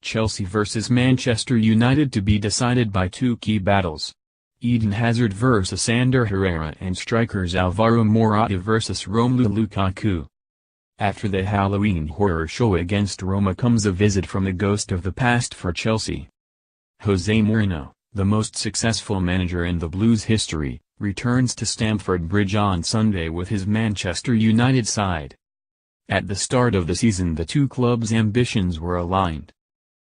Chelsea vs Manchester United to be decided by two key battles. Eden Hazard vs Ander Herrera and strikers Alvaro Morata vs Romelu Lukaku. After the Halloween horror show against Roma comes a visit from the ghost of the past for Chelsea. Jose Mourinho, the most successful manager in the Blues' history, returns to Stamford Bridge on Sunday with his Manchester United side. At the start of the season the two clubs' ambitions were aligned.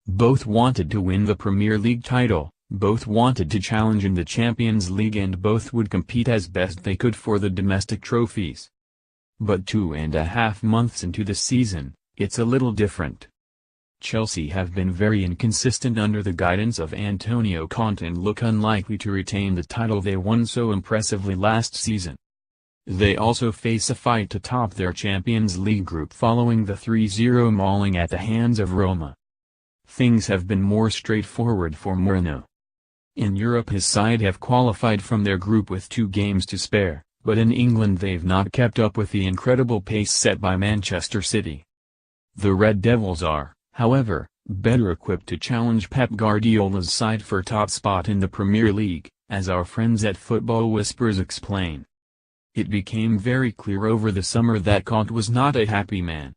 Both wanted to win the Premier League title, both wanted to challenge in the Champions League, and both would compete as best they could for the domestic trophies. But 2.5 months into the season, it's a little different. Chelsea have been very inconsistent under the guidance of Antonio Conte and look unlikely to retain the title they won so impressively last season. They also face a fight to top their Champions League group following the 3-0 mauling at the hands of Roma. Things have been more straightforward for Mourinho. In Europe his side have qualified from their group with 2 games to spare, but in England they've not kept up with the incredible pace set by Manchester City. The Red Devils are, however, better equipped to challenge Pep Guardiola's side for top spot in the Premier League, as our friends at Football Whispers explain. It became very clear over the summer that Conte was not a happy man.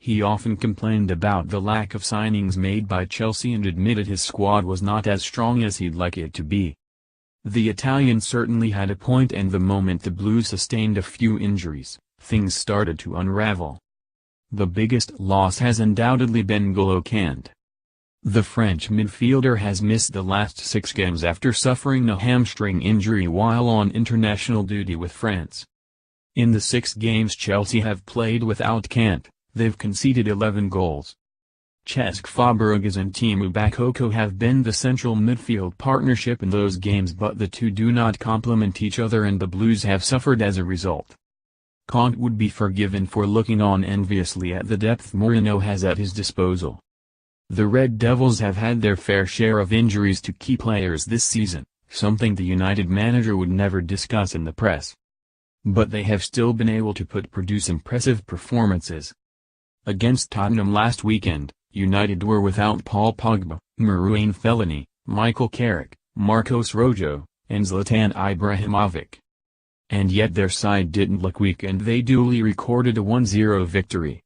He often complained about the lack of signings made by Chelsea and admitted his squad was not as strong as he'd like it to be. The Italian certainly had a point, and the moment the Blues sustained a few injuries, things started to unravel. The biggest loss has undoubtedly been N'Golo Kante. The French midfielder has missed the last 6 games after suffering a hamstring injury while on international duty with France. In the 6 games Chelsea have played without Kante, they've conceded 11 goals. Cesc Fabregas and Timu Bakayoko have been the central midfield partnership in those games, but the two do not complement each other and the Blues have suffered as a result. Conte would be forgiven for looking on enviously at the depth Mourinho has at his disposal. The Red Devils have had their fair share of injuries to key players this season, something the United manager would never discuss in the press. But they have still been able to produce impressive performances. Against Tottenham last weekend, United were without Paul Pogba, Marouane Fellaini, Michael Carrick, Marcos Rojo, and Zlatan Ibrahimovic. And yet their side didn't look weak and they duly recorded a 1-0 victory.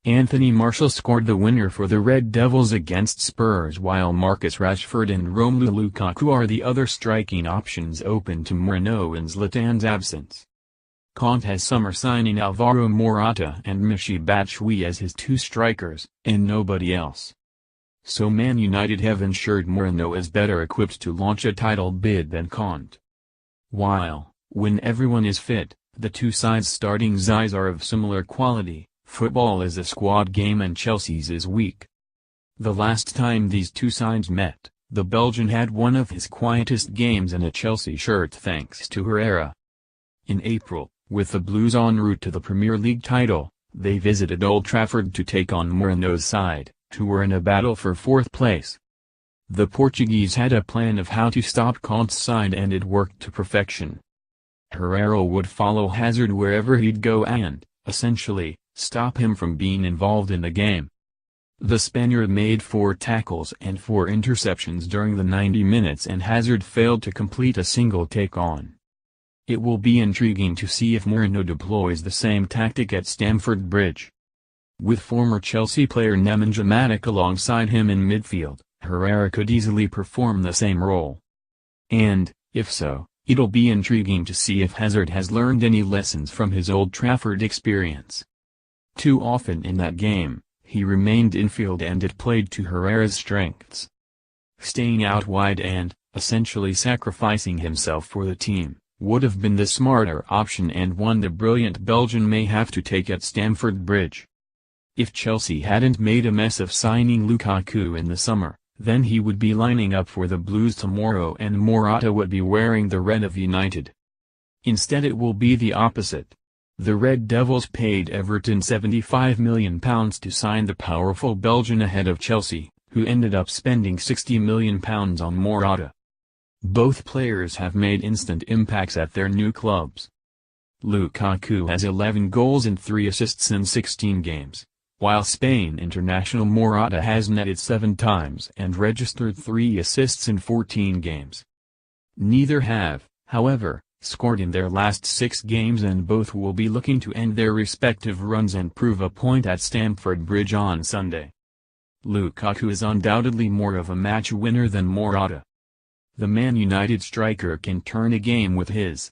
Anthony Martial scored the winner for the Red Devils against Spurs, while Marcus Rashford and Romelu Lukaku are the other striking options open to Mourinho in Zlatan's absence. Conte has summer signing Alvaro Morata and Michy Batshuayi as his 2 strikers, and nobody else. So Man United have ensured Mourinho is better equipped to launch a title bid than Conte. While, when everyone is fit, the two sides' starting eyes are of similar quality. Football is a squad game and Chelsea's is weak. The last time these two sides met, the Belgian had one of his quietest games in a Chelsea shirt thanks to Herrera. In April, with the Blues en route to the Premier League title, they visited Old Trafford to take on Mourinho's side, who were in a battle for 4th place. The Portuguese had a plan of how to stop Conte's side and it worked to perfection. Herrera would follow Hazard wherever he'd go and, essentially, stop him from being involved in the game. The Spaniard made 4 tackles and 4 interceptions during the 90 minutes and Hazard failed to complete a single take-on. It will be intriguing to see if Mourinho deploys the same tactic at Stamford Bridge. With former Chelsea player Nemanja Matic alongside him in midfield, Herrera could easily perform the same role. And, if so, it'll be intriguing to see if Hazard has learned any lessons from his Old Trafford experience. Too often in that game, he remained infield and it played to Herrera's strengths. Staying out wide and, essentially sacrificing himself for the team, would have been the smarter option and one the brilliant Belgian may have to take at Stamford Bridge. If Chelsea hadn't made a mess of signing Lukaku in the summer, then he would be lining up for the Blues tomorrow and Morata would be wearing the red of United. Instead it will be the opposite. The Red Devils paid Everton £75 million to sign the powerful Belgian ahead of Chelsea, who ended up spending £60 million on Morata. Both players have made instant impacts at their new clubs. Lukaku has 11 goals and 3 assists in 16 games, while Spain international Morata has netted 7 times and registered 3 assists in 14 games. Neither have, however, scored in their last 6 games, and both will be looking to end their respective runs and prove a point at Stamford Bridge on Sunday. Lukaku is undoubtedly more of a match winner than Morata. The Man United striker can turn a game with his